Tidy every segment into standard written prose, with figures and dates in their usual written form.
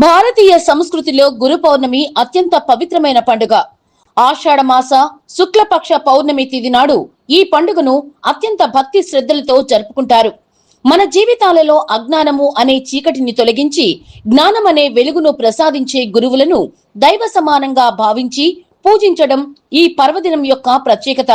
భారతీయ సంస్కృతిలో గురు పౌర్ణమి అత్యంత పవిత్రమైన పండుగ. ఆషాఢ మాస శుక్లపక్ష పౌర్ణమి తిథి నాడు ఈ పండుగను అత్యంత భక్తి శ్రద్ధలతో జరుపుకుంటారు. మన జీవితాలలో అజ్ఞానము అనే చీకటిని తొలగించి జ్ఞానం అనే వెలుగును ప్రసాదించే గురువులను దైవ సమానంగా భావించి పూజించడం ఈ పర్వదినం యొక్క ప్రత్యేకత.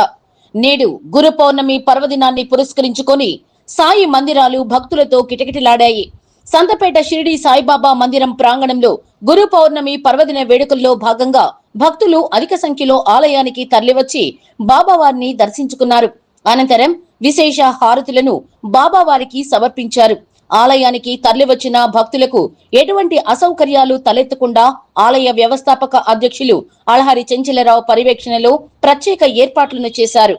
నేడు గురు పౌర్ణమి పర్వదినాన్ని పురస్కరించుకొని సాయి మందిరాలు భక్తులతో కిటకిటలాడాయి. సంతపేట షిరిడి సాయిబాబా మందిరం ప్రాంగణంలో గురు పౌర్ణమి పర్వదిన వేడుకల్లో భాగంగా భక్తులు అధిక సంఖ్యలో ఆలయానికి తరలివచ్చి బాబావారిని దర్శించుకున్నారు. అనంతరం విశేష హారతులను బాబావారికి సమర్పించారు. ఆలయానికి తరలివచ్చిన భక్తులకు ఎటువంటి అసౌకర్యాలు తలెత్తకుండా ఆలయ వ్యవస్థాపక అధ్యక్షులు అళహరి చెంచలరావు పర్యవేక్షణలో ప్రత్యేక ఏర్పాట్లను చేశారు.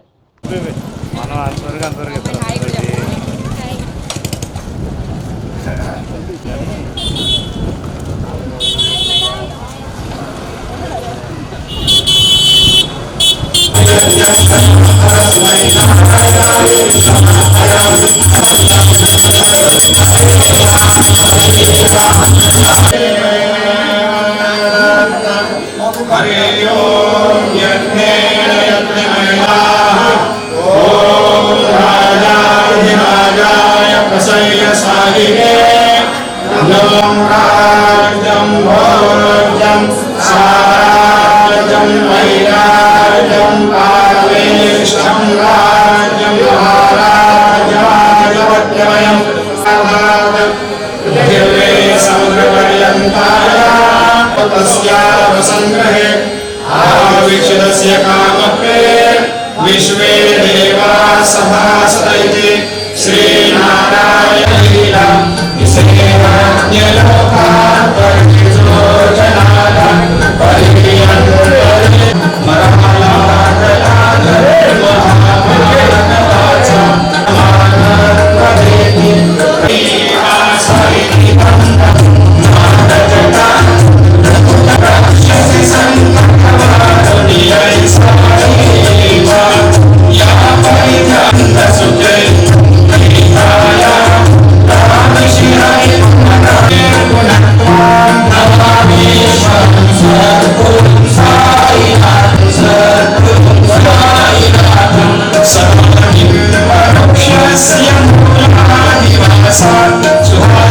विश्वे देवा सभासदैति श्रीनारायण लीला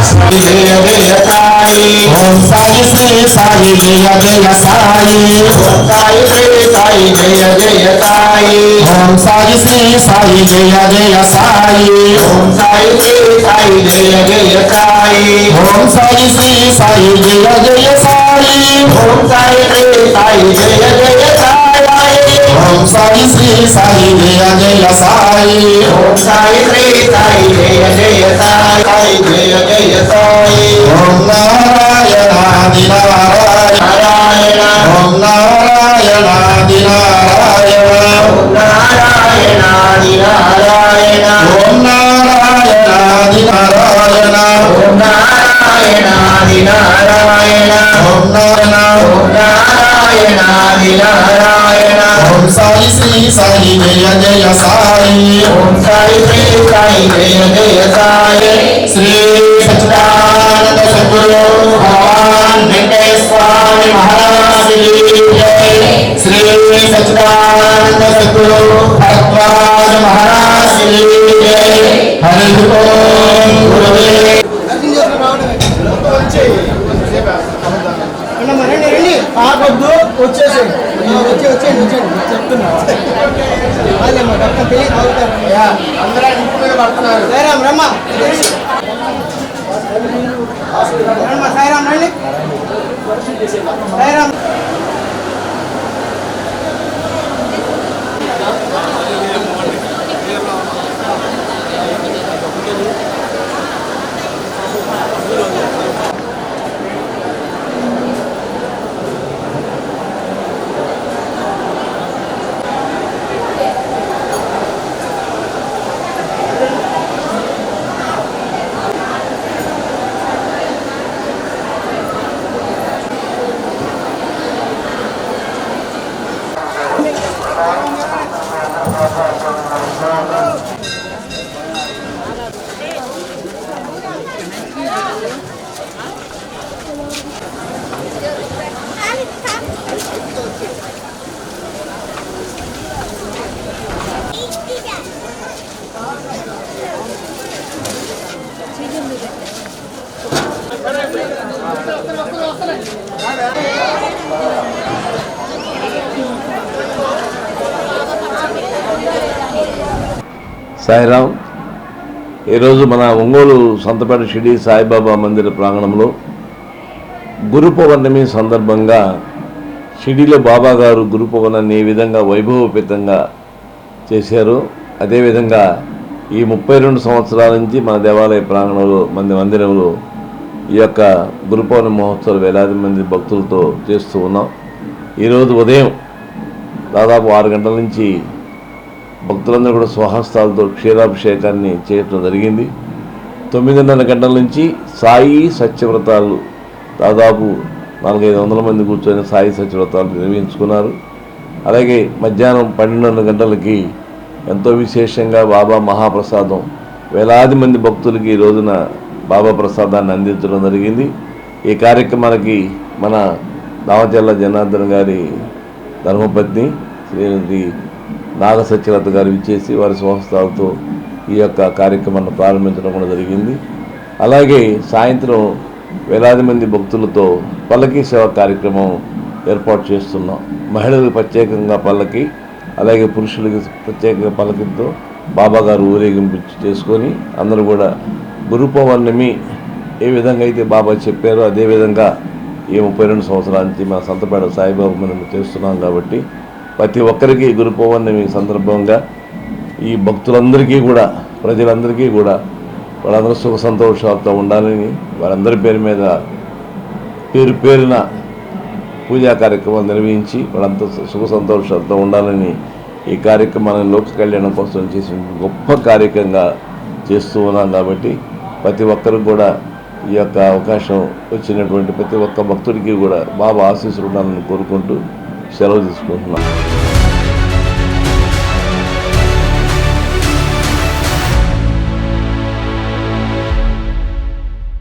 साई जय जय साई ओम साई श्री साई जय जय साई ओम साई श्री साई जय जय साई ओम साई श्री साई जय जय साई ओम साई श्री साई जय जय साई ओम साई श्री साई जय जय साई ओम साई श्री साई जय जय साई ओम साई श्री साई जय जय साई जय जय साई ओम नारायण आदि नारायण ओम नारायण आदि नारायण ओम नारायण आदि नारायण ओम नारायण आदि नारायण ओम नारायण आदि नारायण ओम नारायण आदि नारायण ओम साई श्री साई जय जय साई ओम साई श्री साई जय जय साई श्री सच्चिदानंद सद्गुरु भगवान वेंकटेश्वर महाराज की जय श्री सच्चिदानंद सद्गुरु भगवान महाराज की जय हरि ओम गुरुदेव ఆగొద్దు వచ్చేసేయండి వచ్చేయండి చెప్తున్నా అందరూ ఇంటి మీద పడుతున్నారు. సాయిరామ్ రమ్మ సాయిరామ్ రండి సాయిరామ్ సాయిరామ్. ఈరోజు మన ఒంగోలు సంతపేట షిరిడి సాయిబాబా మందిర ప్రాంగణంలో గురు పౌర్ణమి సందర్భంగా షిరిడిలో బాబా గారు గురు పౌర్ణమిని ఏ విధంగా వైభవోపేతంగా చేశారో అదేవిధంగా ఈ 32 సంవత్సరాల నుంచి మన దేవాలయ ప్రాంగణంలో మందిరంలో ఈ యొక్క గురు పౌర్ణమి మహోత్సవాలు వేలాది మంది భక్తులతో చేస్తూ ఉన్నాం. ఈరోజు ఉదయం దాదాపు 6 గంటల నుంచి భక్తులందరూ కూడా స్వహస్తాలతో క్షీరాభిషేకాన్ని చేయటం జరిగింది. 9:30 గంటల నుంచి సాయి సత్యవ్రతాలు దాదాపు 400-500 మంది కూర్చొని సాయి సత్యవ్రతాలు నిర్వహించుకున్నారు. అలాగే మధ్యాహ్నం 12:30 గంటలకి ఎంతో విశేషంగా బాబా మహాప్రసాదం వేలాది మంది భక్తులకి ఈ రోజున బాబా ప్రసాదాన్ని అందించడం జరిగింది. ఈ కార్యక్రమానికి మన దామచర్ల జనార్దన్ గారి ధర్మపత్ని శ్రీమతి నాగ సత్యలత గారు ఇచ్చేసి వారి స్వహస్తాలతో ఈ యొక్క కార్యక్రమాన్ని ప్రారంభించడం కూడా జరిగింది. అలాగే సాయంత్రం వేలాది మంది భక్తులతో పల్లకీ సేవ కార్యక్రమం ఏర్పాటు చేస్తున్నాం. మహిళలకు ప్రత్యేకంగా పల్లకి, అలాగే పురుషులకి ప్రత్యేకంగా పల్లకితో బాబా గారు ఊరేగింపు చేసుకొని అందరూ కూడా గురు పౌర్ణమి ఏ విధంగా అయితే బాబా చెప్పారో అదేవిధంగా ఈ 32 సంవత్సరాల నుంచి మా సంతపేట సాయిబాబా మనం చేస్తున్నాం. కాబట్టి ప్రతి ఒక్కరికి గురు పౌర్ణమి సందర్భంగా ఈ భక్తులందరికీ కూడా ప్రజలందరికీ కూడా వాళ్ళందరూ సుఖ సంతోషాలతో ఉండాలని వారందరి పేరు మీద పేరున పూజా కార్యక్రమాలు నిర్వహించి వాళ్ళంతా సుఖ సంతోషాలతో ఉండాలని ఈ కార్యక్రమాన్ని లోక కళ్యాణం కోసం చేసిన గొప్ప కార్యక్రమంగా చేస్తూ ఉన్నాం. కాబట్టి ప్రతి ఒక్కరికి కూడా ఈ యొక్క అవకాశం వచ్చినటువంటి ప్రతి ఒక్క భక్తుడికి కూడా బాబా ఆశీస్సులు ఉండాలని కోరుకుంటూ సెలవు తీసుకుంటున్నాం.